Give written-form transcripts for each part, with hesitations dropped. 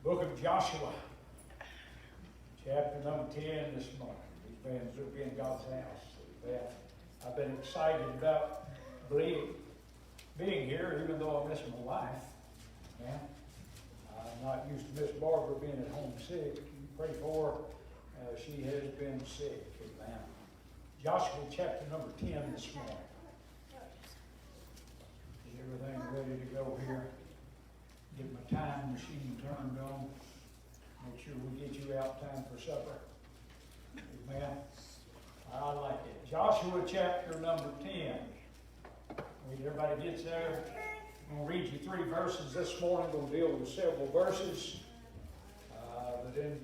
Book of Joshua, chapter number 10 this morning. These bands will be in God's house. I've been excited about being here, even though I miss my wife. Yeah. I'm not used to Miss Barbara being at home sick. You pray for her. She has been sick. Amen. Joshua chapter number 10 this morning. Is everything ready to go here? Get my time machine turned on. Make sure we get you out time for supper. Amen. I like it. Joshua chapter number 10. When everybody gets there, I'm going to read you 3 verses this morning. We'll deal with several verses. But in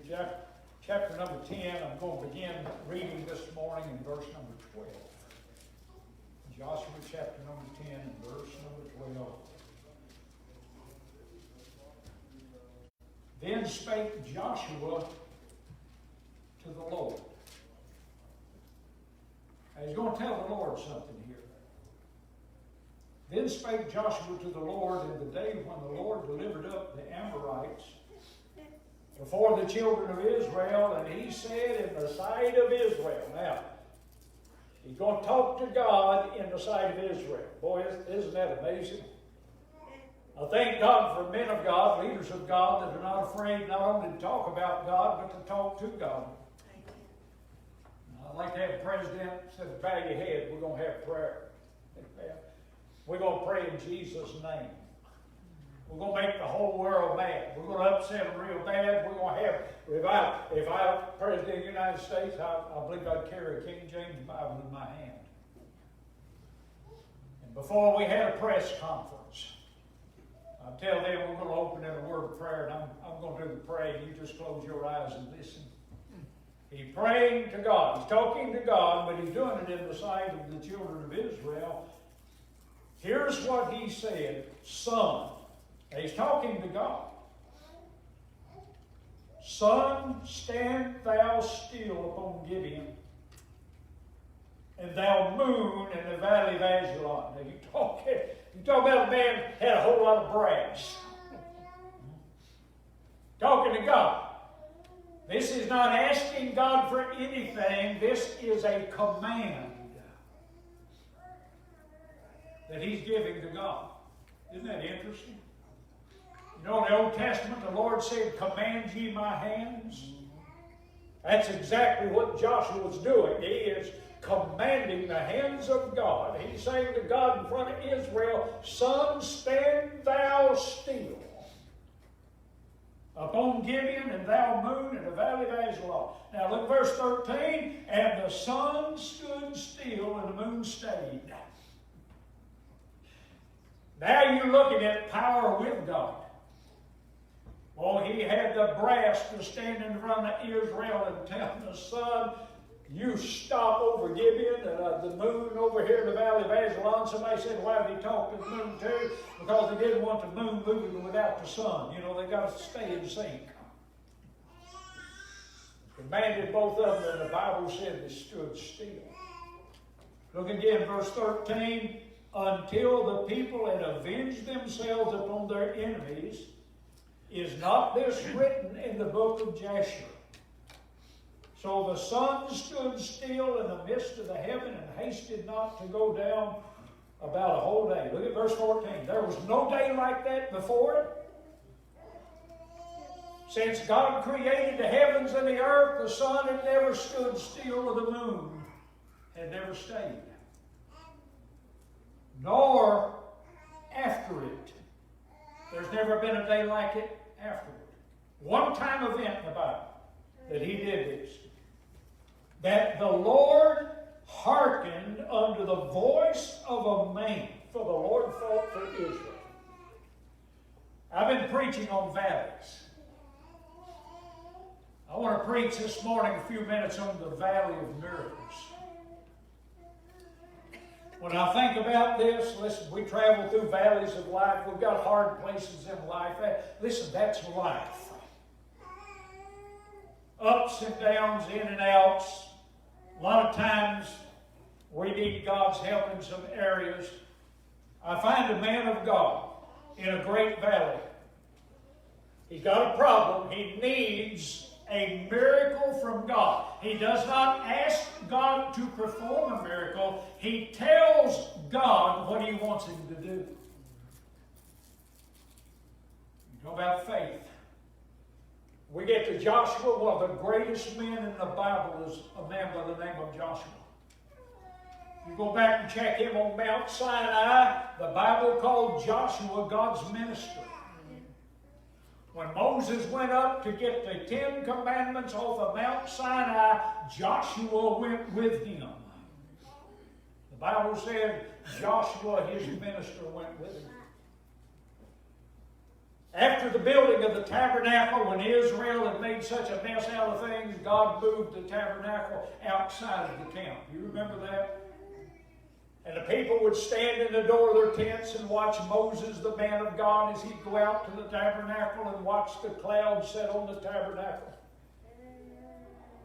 chapter number 10, I'm going to begin reading this morning in verse number 12. Joshua chapter number 10 and verse number 12. Then spake Joshua to the Lord. Now he's going to tell the Lord something here. Then spake Joshua to the Lord in the day when the Lord delivered up the Amorites before the children of Israel, and he said in the sight of Israel. Now, he's going to talk to God in the sight of Israel. Boy, isn't that amazing? I thank God for men of God, leaders of God, that are not afraid not only to talk about God, but to talk to God. I'd like to have a president instead of bow your head, we're going to have prayer. We're going to pray in Jesus' name. We're going to make the whole world mad. We're going to upset them real bad. We're going to have, if I was President of the United States, I believe I'd carry a King James Bible in my hand. And before we had a press conference, I tell them we're going to open in a word of prayer, and I'm going to do the praying. You just close your eyes and listen. He's praying to God. He's talking to God, but he's doing it in the sight of the children of Israel. Here's what he said, Son. Now he's talking to God. Sun, stand thou still upon Gibeon, and thou moon in the valley of Ajalon. Now you talk about a man had a whole lot of brass. Talking to God. This is not asking God for anything. This is a command that he's giving to God. Isn't that interesting? You know, in the Old Testament, the Lord said, command ye my hands. That's exactly what Joshua was doing. He is commanding the hands of God. He's saying to God in front of Israel, Sun, stand thou still upon Gibeon, and thou moon in the valley of Ajalon. Now look at verse 13. And the sun stood still, and the moon stayed. Now you're looking at power with God. Well, he had the brass to stand in front of Israel and tell the sun, you stop over Gibeon, and the moon over here in the valley of Ajalon. Somebody said, why did he talk to the moon too? Because they didn't want the moon moving without the sun. You know, they got to stay in sync. Commanded both of them, and the Bible said they stood still. Look again, verse 13. Until the people had avenged themselves upon their enemies, is not this written in the book of Jasher? So the sun stood still in the midst of the heaven and hasted not to go down about a whole day. Look at verse 14. There was no day like that before it. Since God created the heavens and the earth, the sun had never stood still, or the moon had never stayed. Nor after it. There's never been a day like it afterward. One-time event in the Bible that he did this. That the Lord hearkened unto the voice of a man, for the Lord fought for Israel. I've been preaching on valleys. I want to preach this morning a few minutes on the Valley of Miracles. When I think about this, listen, we travel through valleys of life. We've got hard places in life. Listen, that's life. Ups and downs, in and outs. A lot of times we need God's help in some areas. I find a man of God in a great valley He's got a problem. He needs a miracle from God. He does not ask God to perform a miracle. He tells God what he wants him to do. You know about faith. We get to Joshua. One of the greatest men in the Bible is a man by the name of Joshua. You go back and check him on Mount Sinai. The Bible called Joshua God's minister. When Moses went up to get the 10 Commandments off of Mount Sinai, Joshua went with him. The Bible said Joshua, his minister, went with him. After the building of the tabernacle, when Israel had made such a mess out of things, God moved the tabernacle outside of the camp. You remember that? And the people would stand in the door of their tents and watch Moses, the man of God, as he'd go out to the tabernacle and watch the cloud set on the tabernacle.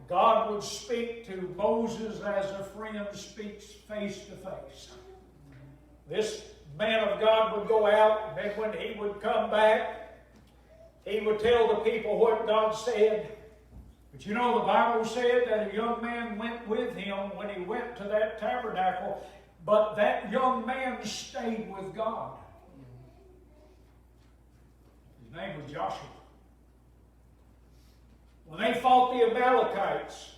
God would speak to Moses as a friend speaks face to face. This man of God would go out, and then when he would come back, he would tell the people what God said. But you know, the Bible said that a young man went with him when he went to that tabernacle. But that young man stayed with God. His name was Joshua. When they fought the Amalekites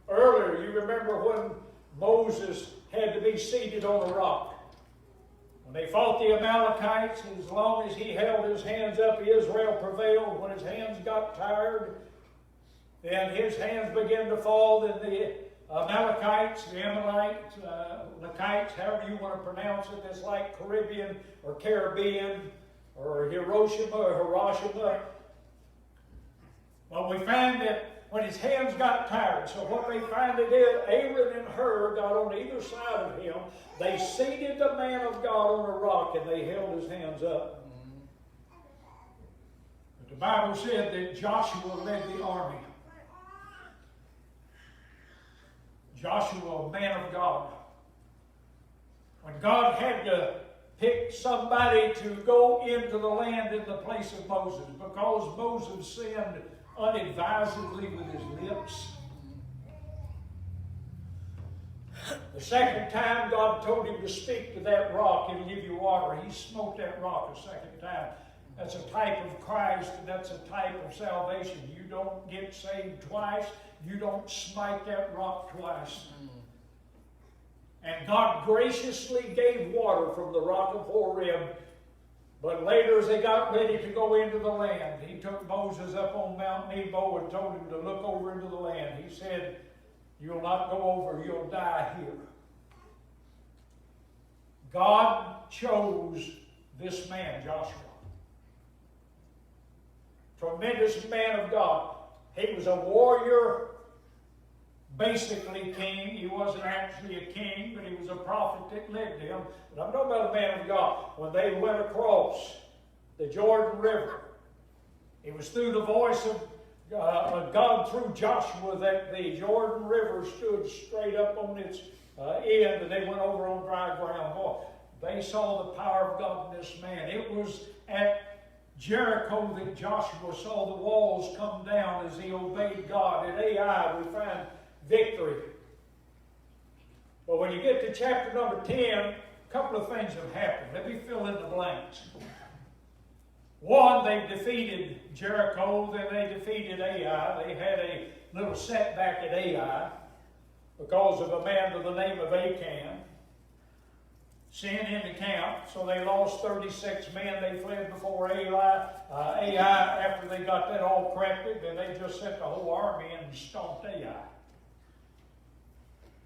earlier, you remember when Moses had to be seated on a rock. When they fought the Amalekites, as long as he held his hands up, Israel prevailed. When his hands got tired, then his hands began to fall, then the Amalekites, the Amalekites, however you want to pronounce it, it's like Caribbean or Caribbean or Hiroshima or Hiroshima. Well, we find that when his hands got tired, so what they finally did, Aaron and Hur got on either side of him. They seated the man of God on a rock and they held his hands up. But the Bible said that Joshua led the army. Joshua, a man of God. When God had to pick somebody to go into the land in the place of Moses, because Moses sinned unadvisedly with his lips. The second time God told him to speak to that rock, it'll give you water. He smote that rock a second time. That's a type of Christ, and that's a type of salvation. You don't get saved twice. You don't smite that rock twice. And God graciously gave water from the rock of Horeb. But later, as they got ready to go into the land, he took Moses up on Mount Nebo and told him to look over into the land. He said, "You'll not go over, you'll die here." God chose this man, Joshua. Tremendous man of God. He was a warrior, basically king. He wasn't actually a king, but he was a prophet that led them. But I'm talking about a man of God. When they went across the Jordan River, it was through the voice of God through Joshua that the Jordan River stood straight up on its end, and they went over on dry ground. Boy, they saw the power of God in this man. It was at Jericho that Joshua saw the walls come down as he obeyed God. At Ai we find victory. But when you get to chapter number 10, a couple of things have happened. Let me fill in the blanks. One, they defeated Jericho, then they defeated Ai. They had a little setback at Ai because of a man by the name of Achan. Sin in the camp, so they lost 36 men. They fled before Ai. After they got that all corrected, then they just sent the whole army and stomped Ai.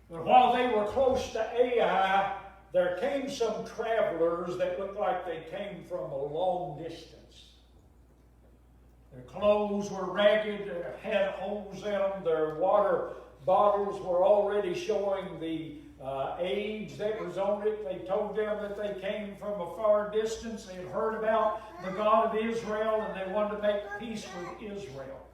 But while they were close to Ai, there came some travelers that looked like they came from a long distance. Their clothes were ragged, they had holes in them, their water bottles were already showing the age that was on it. They told them that they came from a far distance. They had heard about the God of Israel and they wanted to make peace with Israel.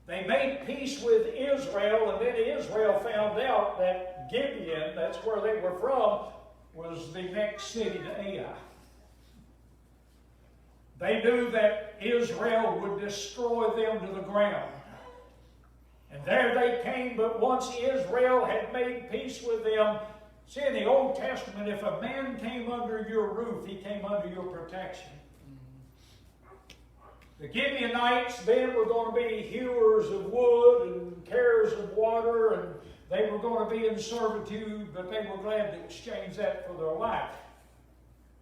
They made peace with Israel, and then Israel found out that Gibeon, that's where they were from, was the next city to Ai. They knew that Israel would destroy them to the ground. And there they came, but once Israel had made peace with them, see, in the Old Testament, if a man came under your roof, he came under your protection. The Gibeonites then were going to be hewers of wood and carriers of water, and they were going to be in servitude, but they were glad to exchange that for their life.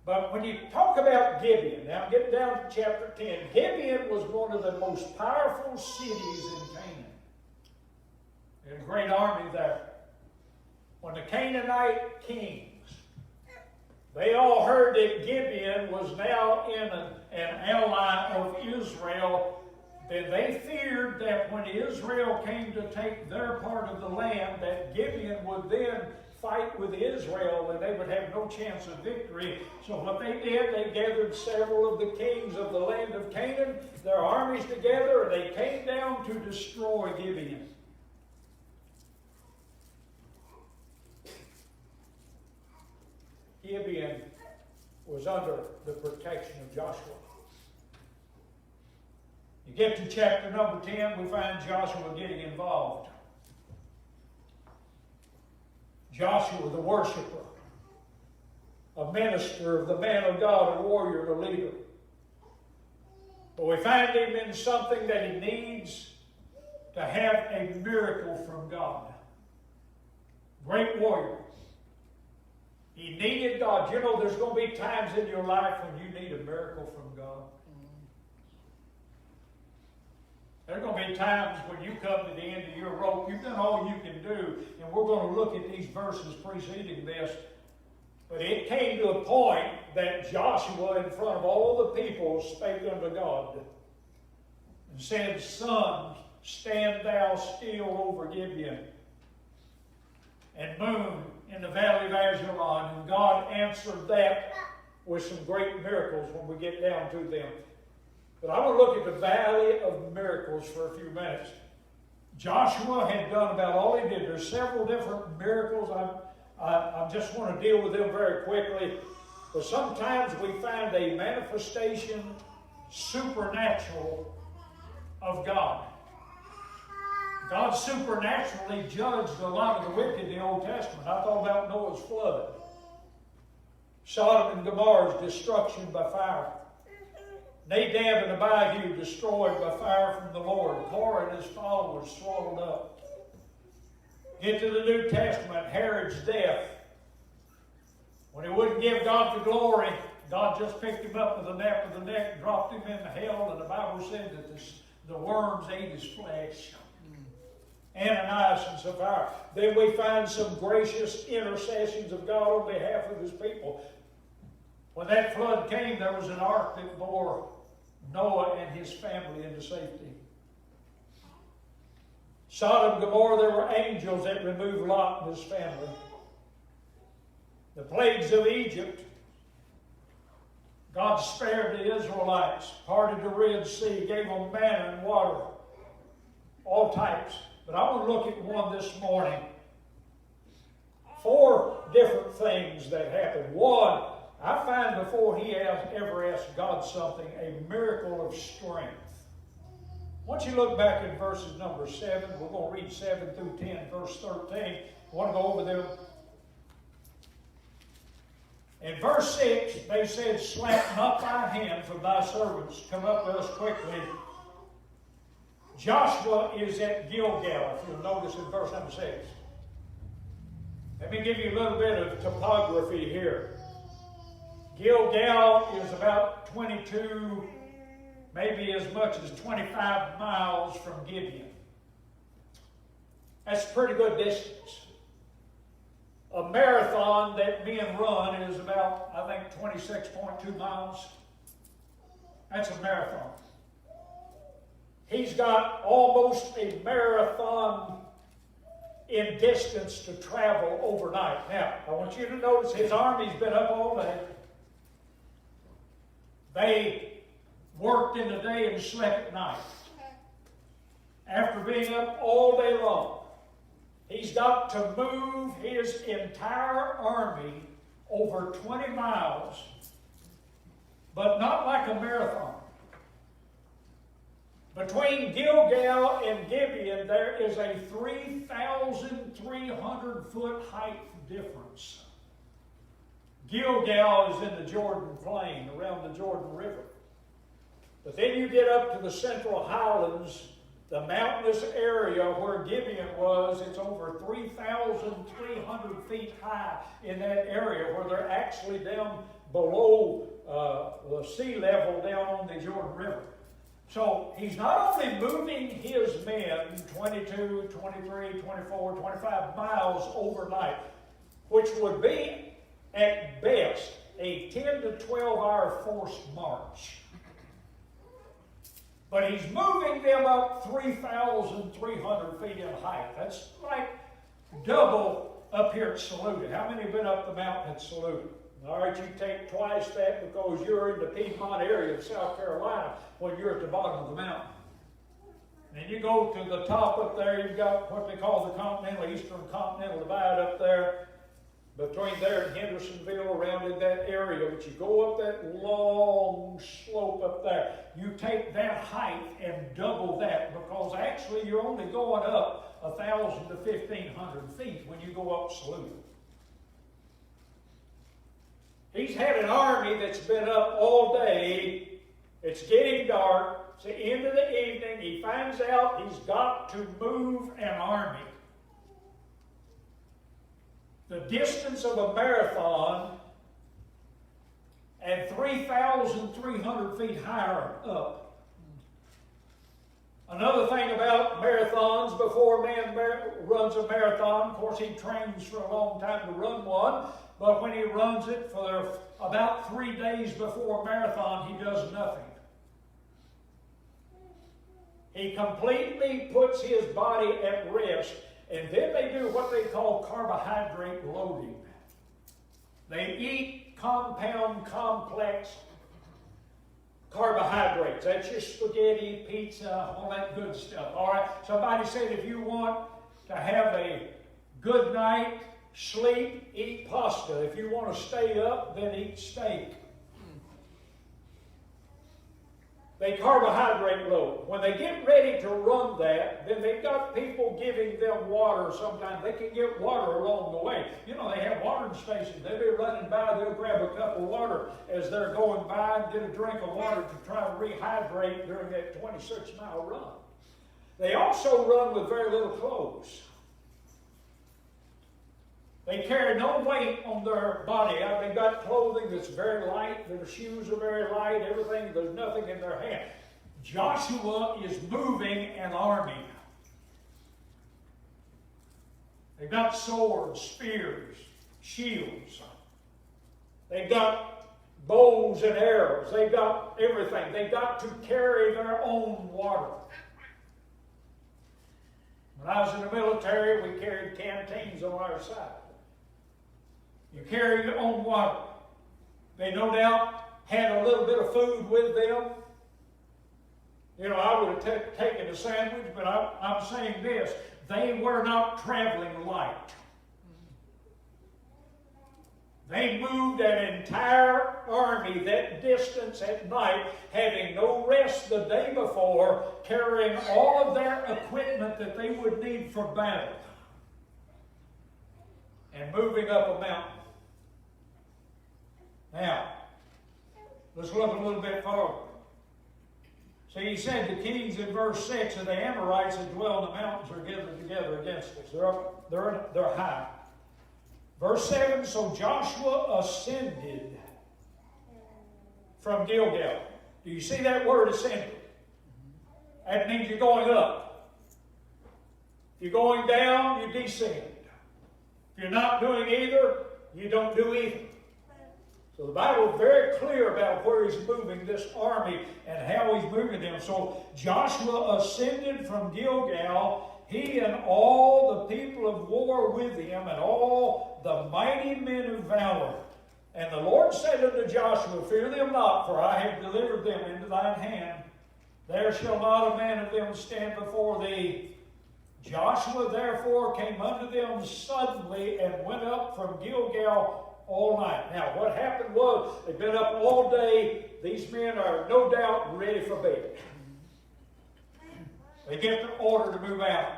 But when you talk about Gibeon, now get down to chapter 10, Gibeon was one of the most powerful cities in Canaan. They had a great army there. When the Canaanite kings, they all heard that Gibeon was now in an ally of Israel, then they feared that when Israel came to take their part of the land, that Gibeon would then fight with Israel and they would have no chance of victory. So what they did, they gathered several of the kings of the land of Canaan, their armies together, and they came down to destroy Gibeon. Gibeon was under the protection of Joshua. You get to chapter number 10, we find Joshua getting involved. Joshua, the worshiper, a minister of the man of God, a warrior, a leader. But we find him in something that he needs to have a miracle from God. Great warrior. He needed God. You know, there's going to be times in your life when you need a miracle from God. There are going to be times when you come to the end of your rope. You've done all you can do. And we're going to look at these verses preceding this. But it came to a point that Joshua, in front of all the people, spake unto God and said, Sun, stand thou still over Gibeon, and moon in the valley of Ajalon. And God answered that with some great miracles when we get down to them. But I want to look at the valley of miracles for a few minutes. Joshua had done about all he did. There's several different miracles. I just want to deal with them very quickly. But sometimes we find a manifestation supernatural of God. God supernaturally judged a lot of the wicked in the Old Testament. I thought about Noah's flood. Sodom and Gomorrah's destruction by fire. Nadab and Abihu destroyed by fire from the Lord. Korah and his followers swallowed up. Get to the New Testament, Herod's death. When he wouldn't give God the glory, God just picked him up with a nape of the neck and dropped him into hell, and the Bible said that the worms ate his flesh. Ananias and Sapphira. Then we find some gracious intercessions of God on behalf of his people. When that flood came, there was an ark that bore Noah and his family into safety. Sodom and Gomorrah, there were angels that removed Lot and his family. The plagues of Egypt, God spared the Israelites, parted the Red Sea, gave them manna and water, all types. But I want to look at one this morning. 4 different things that happened. One, I find before he ever asked God something, a miracle of strength. Once you look back at verses number 7, we're going to read 7 through 10, verse 13. I want to go over them. In verse 6, they said, Slap not thy hand from thy servants. Come up to us quickly. Joshua is at Gilgal, if you'll notice in verse number 6. Let me give you a little bit of topography here. Gilgal is about 22, maybe as much as 25 miles from Gibeon. That's a pretty good distance. A marathon that men run is about, I think, 26.2 miles. That's a marathon. He's got almost a marathon in distance to travel overnight. Now, I want you to notice his army's been up all day. They worked in the day and slept at night. After being up all day long, he's got to move his entire army over 20 miles but not like a marathon. Between Gilgal and Gibeon, there is a 3,300-foot height difference. Gilgal is in the Jordan Plain, around the Jordan River. But then you get up to the Central Highlands, the mountainous area where Gibeon was. It's over 3,300 feet high in that area, where they're actually down below the sea level down on the Jordan River. So he's not only moving his men 22, 23, 24, 25 miles overnight, which would be at best a 10 to 12 hour forced march. But he's moving them up 3,300 feet in height. That's like double up here at Saluda. How many have been up the mountain at Saluda? All right, you take twice that because you're in the Piedmont area of South Carolina when you're at the bottom of the mountain. And you go to the top up there, you've got what they call the Eastern Continental Divide up there, between there and Hendersonville, around in that area. But you go up that long slope up there. You take that height and double that, because actually you're only going up 1,000 to 1,500 feet when you go up Saluda. He's had an army that's been up all day. It's getting dark. It's the end of the evening. He finds out he's got to move an army. The distance of a marathon and 3,300 feet higher up. Another thing about marathons, before a man runs a marathon, of course he trains for a long time to run one, but when he runs it for about 3 days before a marathon, he does nothing. He completely puts his body at rest, and then they do what they call carbohydrate loading. They eat compound, complex carbohydrates. That's your spaghetti, pizza, all that good stuff. All right. Somebody said if you want to have a good night, sleep, eat pasta. If you want to stay up, then eat steak. They carbohydrate load. When they get ready to run that, then they've got people giving them water sometimes. They can get water along the way. You know, they have watering stations. They'll be running by, they'll grab a cup of water as they're going by and get a drink of water to try to rehydrate during that 26-mile run. They also run with very little clothes. They carry no weight on their body. They've got clothing that's very light. Their shoes are very light. Everything, there's nothing in their hand. Joshua is moving an army. They've got swords, spears, shields. They've got bows and arrows. They've got everything. They've got to carry their own water. When I was in the military, we carried canteens on our side. You carry your own water. They no doubt had a little bit of food with them. You know, I would have taken a sandwich, but I'm saying this. They were not traveling light. They moved an entire army that distance at night, having no rest the day before, carrying all of their equipment that they would need for battle, and moving up a mountain. Now, let's look a little bit forward. See, he said the kings in verse 6 of the Amorites that dwell in the mountains are gathered together against us. They're high. Verse 7, so Joshua ascended from Gilgal. Do you see that word ascended? That means you're going up. If you're going down, you descend. If you're not doing either, you don't do either. So the Bible is very clear about where he's moving this army and how he's moving them. So Joshua ascended from Gilgal, he and all the people of war with him, and all the mighty men of valor. And the Lord said unto Joshua, fear them not, for I have delivered them into thine hand. There shall not a man of them stand before thee. Joshua therefore came unto them suddenly and went up from Gilgal all night. Now, what happened was, they've been up all day. These men are no doubt ready for bed. They get the order to move out.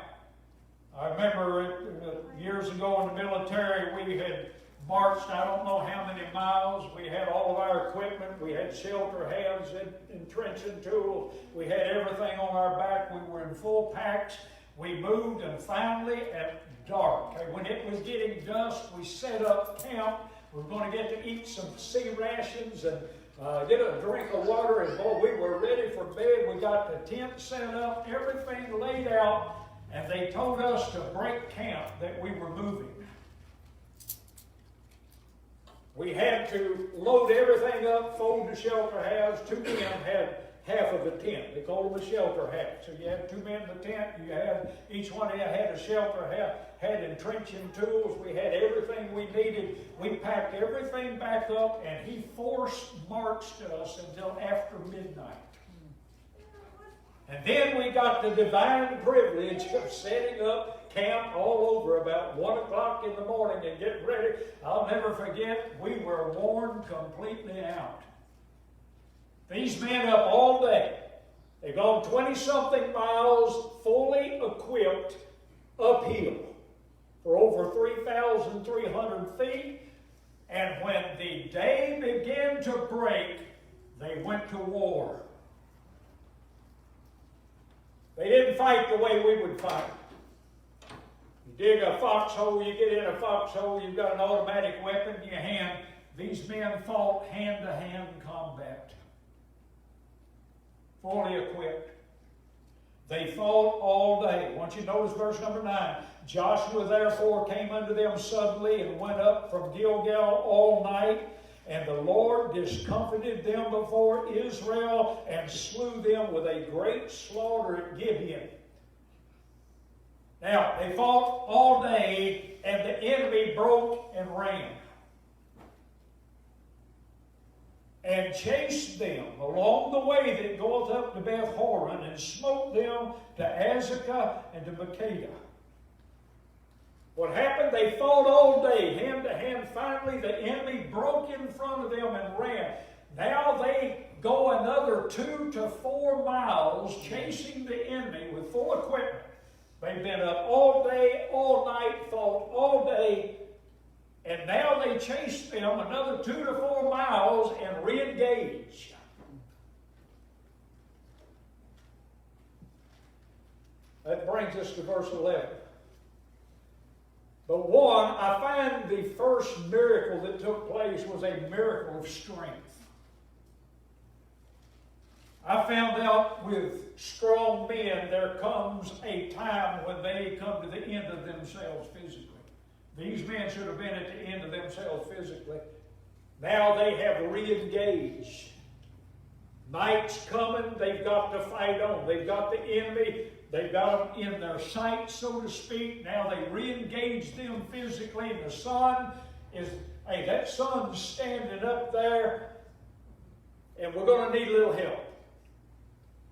I remember years ago in the military, we had marched I don't know how many miles. We had all of our equipment. We had shelter heads and entrenching tools. We had everything on our back. We were in full packs. We moved, and finally at dark, when it was getting dusk, we set up camp. We were going to get to eat some sea rations and get a drink of water, and boy, we were ready for bed. We got the tent set up, everything laid out, and they told us to break camp, that we were moving. We had to load everything up, fold the shelter halves. 2 men had half of the tent. They called them a shelter half. So you had 2 men in the tent. You had, each one of you had a shelter half, had entrenching tools. We had everything we needed. We packed everything back up, and he force marched us until after midnight. And then we got the divine privilege of setting up camp all over about 1 o'clock in the morning and getting ready. I'll never forget, we were worn completely out. These men up all day. They've gone 20-something miles, fully equipped, uphill for over 3,300 feet. And when the day began to break, they went to war. They didn't fight the way we would fight. You dig a foxhole, you get in a foxhole, you've got an automatic weapon in your hand. These men fought hand-to-hand combat, fully equipped. They fought all day. I want you to notice verse number 9. Joshua therefore came unto them suddenly and went up from Gilgal all night. And the Lord discomfited them before Israel and slew them with a great slaughter at Gibeon. Now, they fought all day, and the enemy broke and ran, and chased them along the way that goeth up to Beth Horon, and smote them to Azekah and to Makkedah. What happened? They fought all day, hand to hand. Finally, the enemy broke in front of them and ran. Now they go another 2 to 4 miles chasing the enemy with full equipment. They've been up all day, all night, fought all day, and now they chase them another 2 to 4 miles and re-engage. That brings us to verse 11. But one, I find the first miracle that took place was a miracle of strength. I found out with strong men there comes a time when they come to the end of themselves physically. These men should have been at the end of themselves physically. Now they have re-engaged. Night's coming, they've got to fight on. They've got the enemy, they've got them in their sight, so to speak. Now they re-engage them physically, and the sun is, hey, that sun's standing up there, and we're going to need a little help.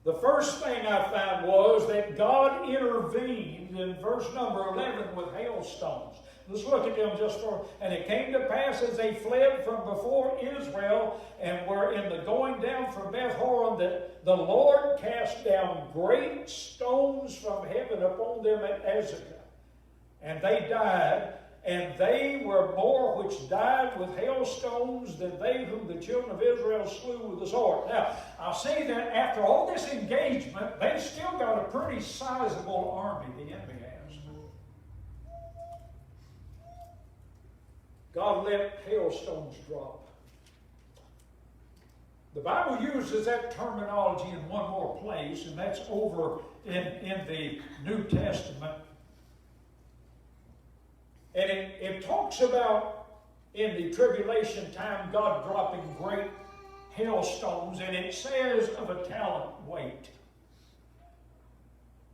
The first thing I found was that God intervened in verse number 11 with hailstones. Let's look at them just for, and it came to pass as they fled from before Israel and were in the going down from Beth Horon that the Lord cast down great stones from heaven upon them at Azekah. And they died, and they were more which died with hailstones than they whom the children of Israel slew with the sword. Now, I'll say that after all this engagement, they've still got a pretty sizable army, the enemy has. God let hailstones drop. The Bible uses that terminology in one more place, and that's over in the New Testament. And it talks about in the tribulation time God dropping great hailstones, and it says of a talent weight.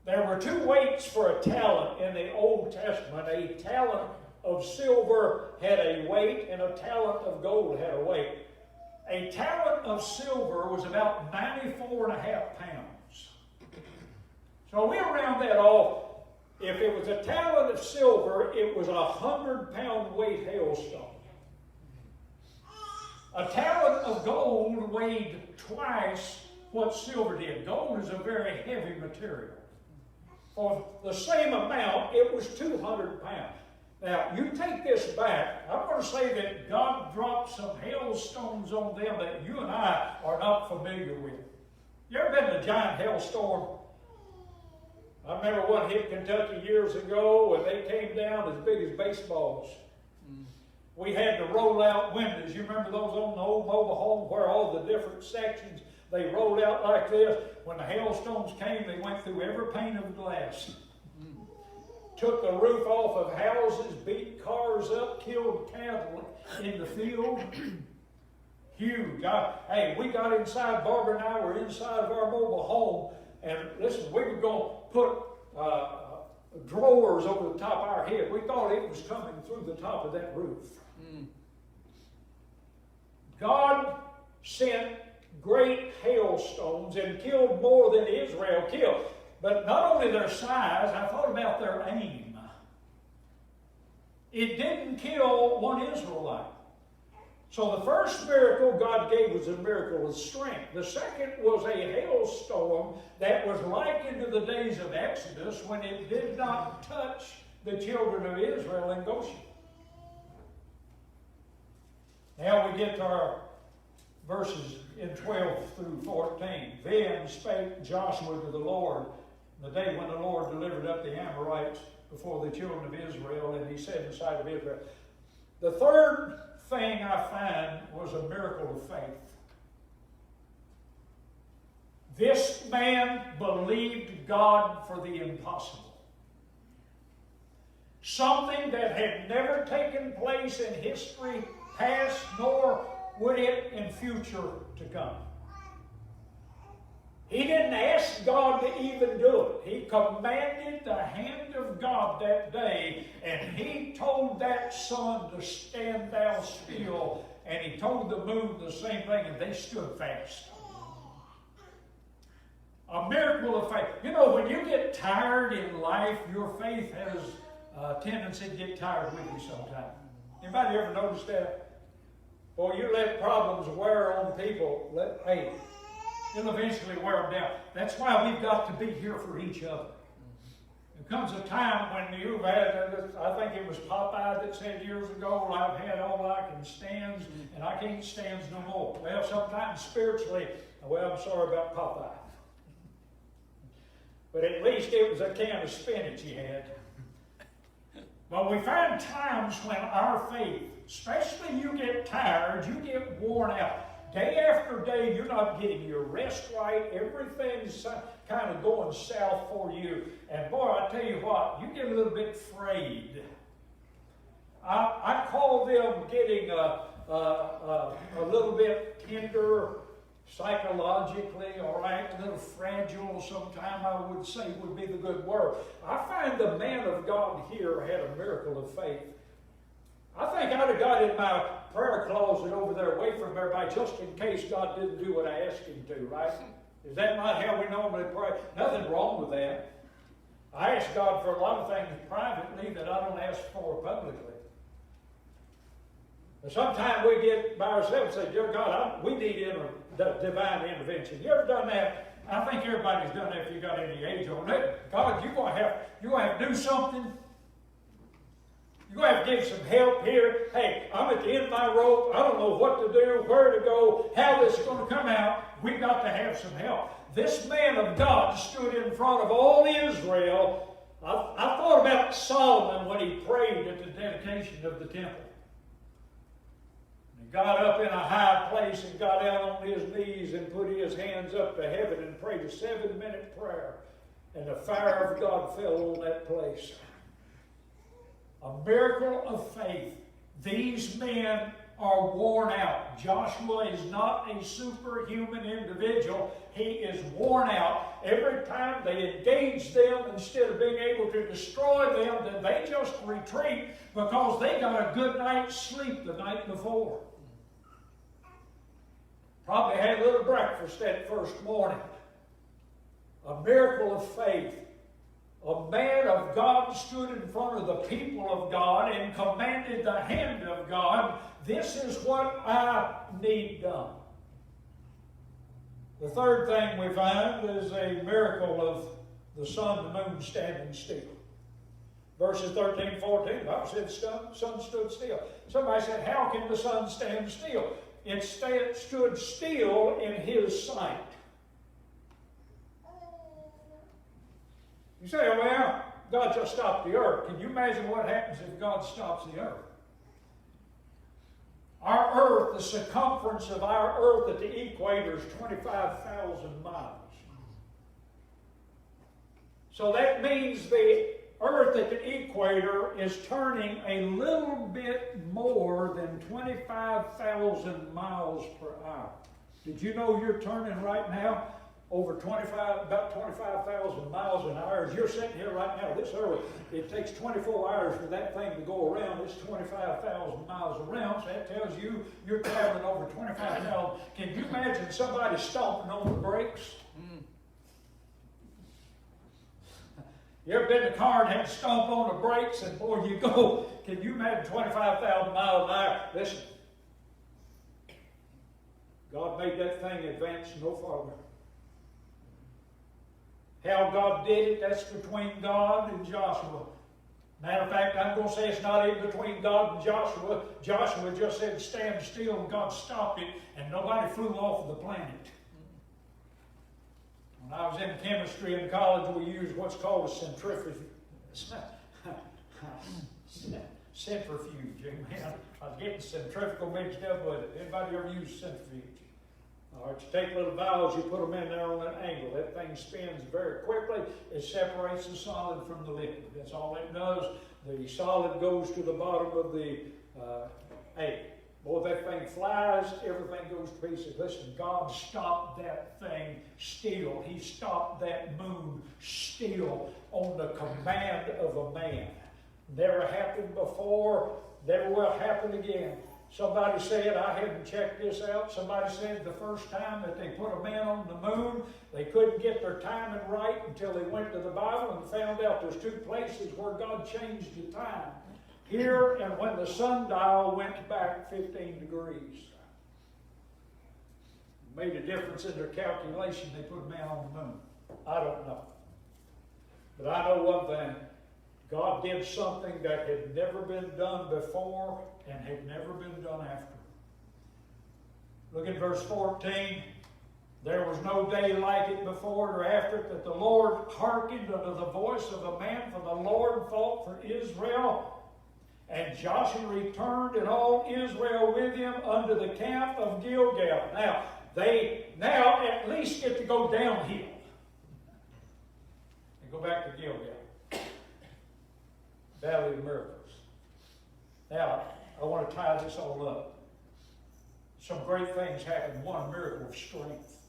There were 2 weights for a talent in the Old Testament. A talent of silver had a weight, and a talent of gold had a weight. A talent of silver was about 94.5 pounds. So we round that off. If it was a talent of silver, it was a 100-pound weight hailstone. A talent of gold weighed twice what silver did. Gold is a very heavy material. For the same amount, it was 200 pounds. Now, you take this back, I'm going to say that God dropped some hailstones on them that you and I are not familiar with. You ever been in a giant hailstorm? I remember one hit Kentucky years ago, and they came down as big as baseballs. We had to roll out windows. You remember those on the old mobile home where all the different sections, they rolled out like this? When the hailstones came, they went through every pane of glass. Took the roof off of houses, beat cars up, killed cattle in the field. Huge. Hey, we got inside, Barbara and I were inside of our mobile home, and listen, we were going to put drawers over the top of our head. We thought it was coming through the top of that roof. God sent great hailstones and killed more than Israel killed. But not only their size, I thought about their aim. It didn't kill one Israelite. So the first miracle God gave was a miracle of strength. The second was a hailstorm that was likened to the days of Exodus when it did not touch the children of Israel in Goshen. Now we get to our verses in 12 through 14. Then spake Joshua to the Lord the day when the Lord delivered up the Amorites before the children of Israel, and he said in the sight of Israel. The third thing I find was a miracle of faith. This man believed God for the impossible. Something that had never taken place in history past, nor would it in future to come. He didn't ask God to even do it. He commanded the hand of God that day, and he told that sun to stand thou still, and he told the moon the same thing, and they stood fast. A miracle of faith. You know, when you get tired in life, your faith has a tendency to get tired with you sometimes. Anybody ever noticed that? Boy, you let problems wear on people. It'll eventually wear them down. That's why we've got to be here for each other. There comes a time when you've had, I think it was Popeye that said years ago, I've had all I can stand, and I can't stand no more. Well, sometimes spiritually, I'm sorry about Popeye. But at least it was a can of spinach he had. But we find times when our faith, especially you get tired, you get worn out. Day after day, you're not getting your rest right. Everything's kind of going south for you. And boy, I tell you what, you get a little bit frayed. I call them getting a little bit tender psychologically, all right, a little fragile sometime, I would say would be the good word. I find the man of God here had a miracle of faith. I think I'd have got in my prayer closet over there away from everybody just in case God didn't do what I asked him to, right? Is that not how we normally pray? Nothing wrong with that. I ask God for a lot of things privately that I don't ask for publicly. But sometimes we get by ourselves and say, dear God, we need divine intervention. You ever done that? I think everybody's done that if you got any age on it. God, you're going to have to do something. You're going to have to give some help here. Hey, I'm at the end of my rope. I don't know what to do, where to go, how this is going to come out. We've got to have some help. This man of God stood in front of all Israel. I thought about Solomon when he prayed at the dedication of the temple. He got up in a high place and got down on his knees and put his hands up to heaven and prayed a 7-minute prayer. And the fire of God fell on that place. A miracle of faith. These men are worn out. Joshua is not a superhuman individual. He is worn out. Every time they engage them, instead of being able to destroy them, then they just retreat because they got a good night's sleep the night before. Probably had a little breakfast that first morning. A miracle of faith. a man of God stood in front of the people of God and commanded the hand of God, this is what I need done. The third thing we find is a miracle of the sun and the moon standing still. Verses 13, 14, the Bible said the sun stood still. Somebody said, how can the sun stand still? It stood still in His sight. You say, well, God just stopped the earth. Can you imagine what happens if God stops the earth? Our earth, the circumference of our earth at the equator is 25,000 miles. So that means the earth at the equator is turning a little bit more than 25,000 miles per hour. Did you know you're turning right now over about 25,000 miles an hour? As you're sitting here right now, this earth, it takes 24 hours for that thing to go around. It's 25,000 miles around, so that tells you you're traveling over 25,000. Can you imagine somebody stomping on the brakes? You ever been in a car and had to stomp on the brakes and boy, you go? Can you imagine 25,000 miles an hour? Listen, God made that thing advance no farther. How God did it, that's between God and Joshua. Matter of fact, I'm going to say it's not even between God and Joshua. Joshua just said stand still and God stopped it and nobody flew off of the planet. When I was in chemistry in college, we used what's called a centrifuge. Centrifuge. Amen. I was getting centrifugal mixed up with it. Anybody ever use centrifuge? All right, you take little valves, you put them in there on an angle. That thing spins very quickly. It separates the solid from the liquid. That's all it does. The solid goes to the bottom of the egg. Boy, that thing flies, everything goes to pieces. Listen, God stopped that thing still. He stopped that moon still on the command of a man. Never happened before, never will happen again. Somebody said, I hadn't checked this out, somebody said the first time that they put a man on the moon, they couldn't get their timing right until they went to the Bible and found out there's two places where God changed the time. Here and when the sundial went back 15 degrees. Made a difference in their calculation. They put a man on the moon. I don't know. But I know one thing. God did something that had never been done before and had never been done after. Look at verse 14. There was no day like it before or after it, that the Lord hearkened unto the voice of a man, for the Lord fought for Israel. And Joshua returned and all Israel with him unto the camp of Gilgal. Now, they now at least get to go downhill. And go back to Gilgal. Valley of Miracles. Now, I want to tie this all up. Some great things happened. One, miracle of strength.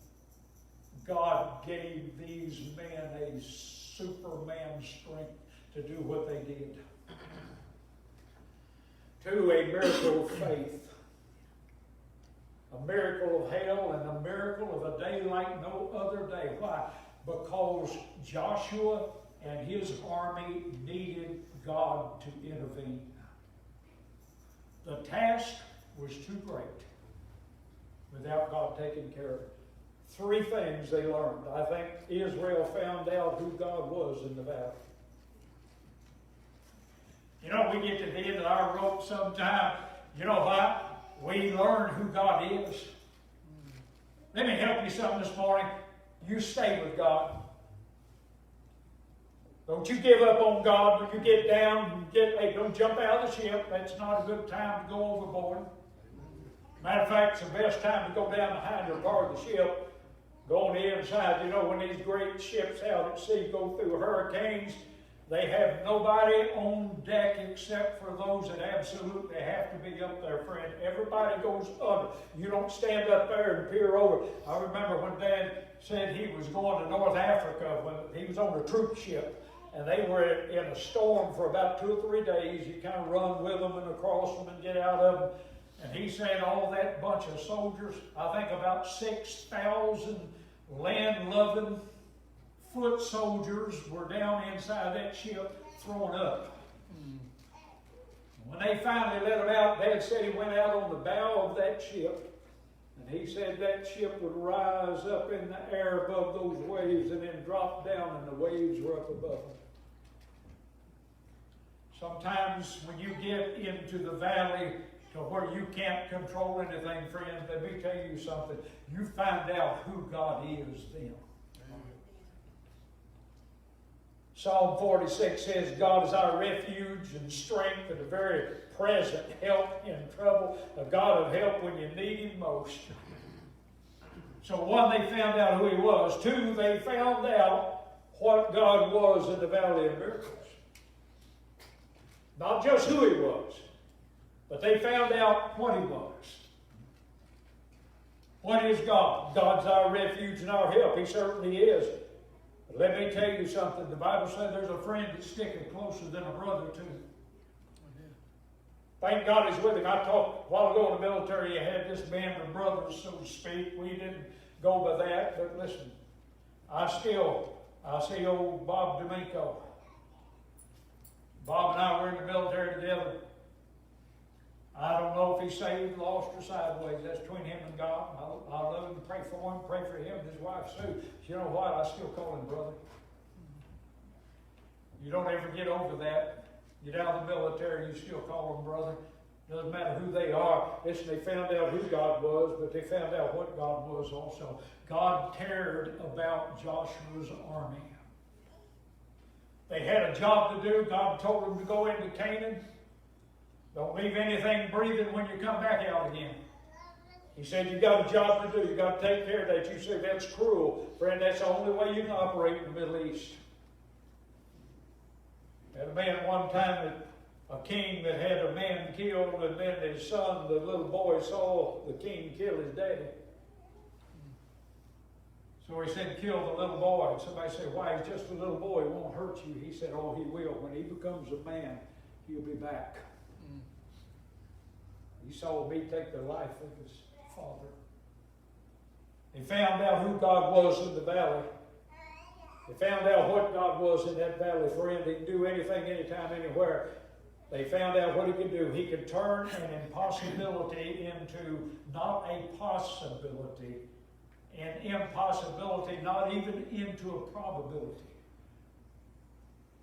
God gave these men a Superman strength to do what they did. Two, a miracle of faith. A miracle of hell and a miracle of a day like no other day. Why? Because Joshua and his army needed God to intervene. The task was too great without God taking care of it. Three things they learned. I think Israel found out who God was in the valley. You know, we get to the end of our rope sometime. You know what? We learn who God is. Let me help you something this morning. You stay with God. Don't you give up on God when you get down. Hey, don't jump out of the ship. That's not a good time to go overboard. Matter of fact, it's the best time to go down the hinder part of the ship. Go on the inside. You know, when these great ships out at sea go through hurricanes, they have nobody on deck except for those that absolutely have to be up there, friend. Everybody goes under. You don't stand up there and peer over. I remember when Dad said he was going to North Africa when he was on a troop ship. And they were in a storm for about 2 or 3 days. You kind of run with them and across them and get out of them. And he said all that bunch of soldiers, I think about 6,000 land-loving, foot soldiers were down inside that ship throwing up. When they finally let him out, Dad said he went out on the bow of that ship. And he said that ship would rise up in the air above those waves and then drop down and the waves were up above them. Sometimes when you get into the valley to where you can't control anything, friends, let me tell you something. You find out who God is then. Psalm 46 says, God is our refuge and strength and a very present help in trouble, a God of help when you need Him most. So one, they found out who He was. Two, they found out what God was in the Valley of Miracles. Not just who He was, but they found out what He was. What is God? God's our refuge and our help. He certainly is. But let me tell you something. The Bible says there's a friend that's sticking closer than a brother too. Thank God He's with him. I talked a while ago in the military, you had this band of brothers, so to speak. We didn't go by that, but listen, I see old Bob D'Amico. Bob and I were in the military together. I don't know if he's saved, lost, or sideways. That's between him and God. I love him, pray for him, pray for him and his wife Sue. But you know what? I still call him brother. You don't ever get over that. Get out of the military, you still call them brother. Doesn't matter who they are. Listen, they found out who God was, but they found out what God was also. God cared about Joshua's army. They had a job to do. God told them to go into Canaan. Don't leave anything breathing when you come back out again. He said, you got a job to do. You got to take care of that. You say, that's cruel. Friend, that's the only way you can operate in the Middle East. Had a man one time, a king that had a man killed, and then his son, the little boy, saw the king kill his daddy. So he said, kill the little boy. And somebody said, why? He's just a little boy. He won't hurt you. He said, oh, he will. When he becomes a man, he'll be back. He saw me take the life of his father. He found out who God was in the valley. They found out what God was in that valley. Friend, He can do anything, anytime, anywhere. They found out what He could do. He could turn an impossibility into not a possibility. An impossibility not even into a probability.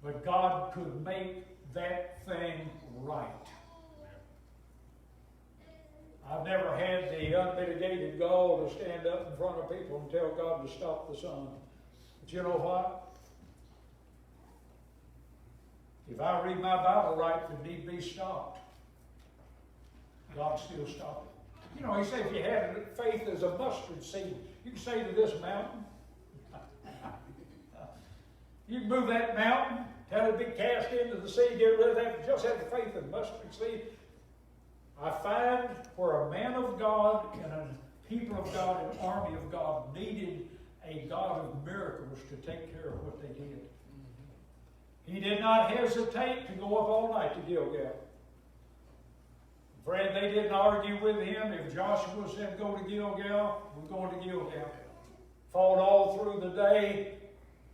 But God could make that thing right. I've never had the unmitigated gall to stand up in front of people and tell God to stop the sun. But you know what? If I read my Bible right, if it need be stopped, God still stop it. You know, He said if you had faith as a mustard seed, you can say to this mountain, you can move that mountain, tell it to be cast into the sea, get rid of that, just have the faith of mustard seed. I find where a man of God and a people of God, an army of God, needed a God of miracles to take care of what they did. He did not hesitate to go up all night to Gilgal. Friend, they didn't argue with him. If Joshua said go to Gilgal, we're going to Gilgal. Fought all through the day,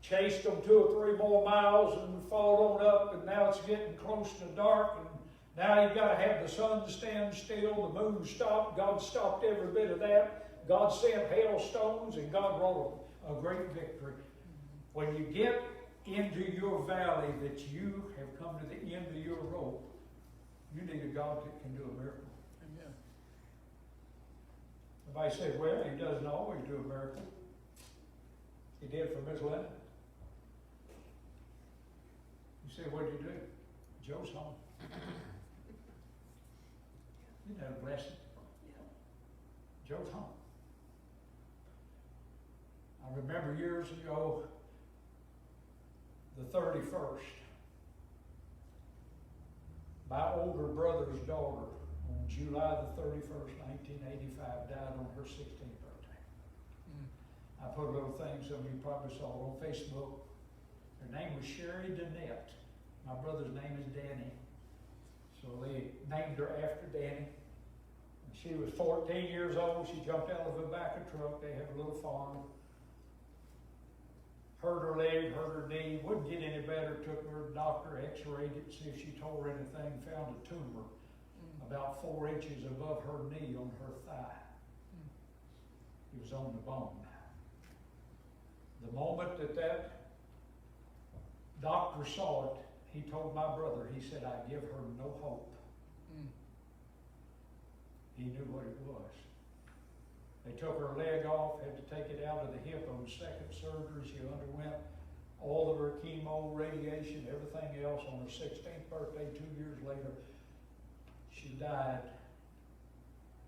chased them 2 or 3 more miles, and fought on up, and now it's getting close to dark, and now you've got to have the sun stand still, the moon stopped. God stopped every bit of that. God sent hailstones, and God brought a great victory. When you get into your valley that you have come to the end of your rope, you need a God that can do a miracle. Amen. Somebody said, well, He doesn't always do a miracle. He did for Miss Lennon. You say, what did you do? Joe's home. Isn't that a blessing? Yeah. Joe's home. I remember years ago, the 31st, my older brother's daughter, on July the 31st, 1985, died on her 16th birthday. I put a little thing, some of you probably saw it on Facebook. Her name was Sherry Danette. My brother's name is Danny. So they named her after Danny. And she was 14 years old. She jumped out of the back of a truck. They had a little farm. Hurt her leg doctor x-rayed it, see if she tore anything, found a tumor about 4 inches above her knee on her thigh. It was on the bone. The moment that doctor saw it, he told my brother, he said, I give her no hope. He knew what it was. They took her leg off, had to take it out of the hip on the second surgery. She underwent all of her chemo, radiation, everything else. On her 16th birthday, 2 years later, she died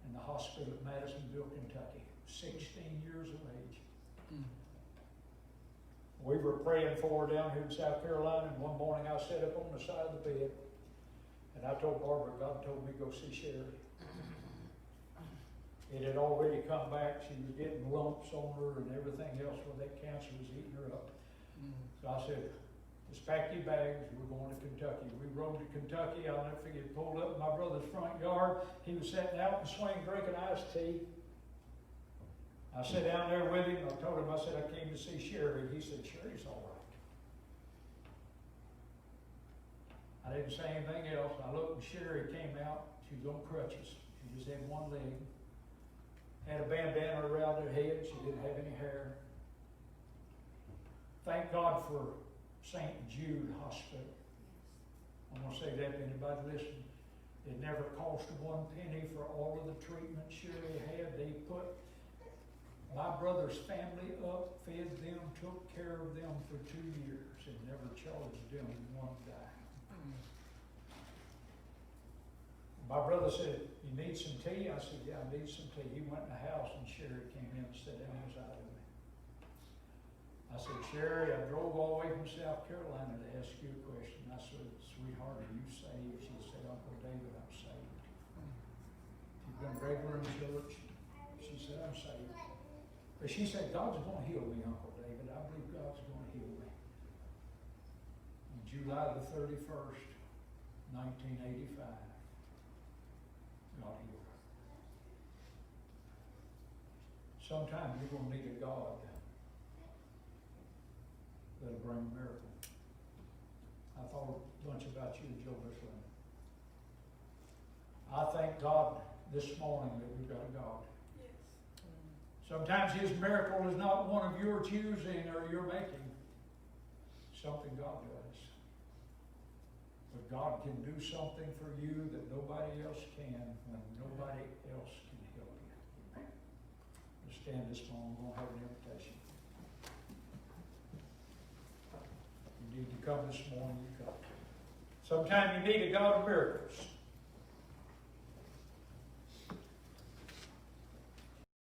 in the hospital at Madisonville, Kentucky, 16 years of age. We were praying for her down here in South Carolina, and one morning I sat up on the side of the bed, and I told Barbara, God told me to go see Sherry. It had already come back. She was getting lumps on her and everything else where that cancer was eating her up. So I said, just pack your bags, we're going to Kentucky. We rode to Kentucky. I'll never forget, pulled up in my brother's front yard. He was sitting out in the swing drinking iced tea. I sat down there with him. I told him, I said, I came to see Sherry. He said, Sherry's all right. I didn't say anything else. I looked and Sherry came out. She was on crutches. She just had one leg. Had a bandana around her head. She didn't have any hair. Thank God for St. Jude Hospital. I'm going to say that to anybody listening. It never cost 1 penny for all of the treatment Sherry had. They put my brother's family up, fed them, took care of them for 2 years, and never charged them one dime. My brother said, you need some tea? I said, yeah, I need some tea. He went in the house and Sherry came in and sat down beside of me. I said, Sherry, I drove all the way from South Carolina to ask you a question. I said, sweetheart, are you saved? She said, Uncle David, I'm saved. You've been regular in church? She said, I'm saved. But she said, God's going to heal me, Uncle David. I believe God's going to heal me. On July the 31st, 1985, God healed her. Sometimes you're going to need a God that'll bring a miracle. I thought a bunch about you, Joe Bushland. I thank God this morning that we've got a God. Yes. Sometimes His miracle is not one of your choosing or your making. Something God does. But God can do something for you that nobody else can when nobody else can help you. Let's stand this morning. We're going to have an invitation. You need to come this morning, you come. Sometimes you need a God of miracles.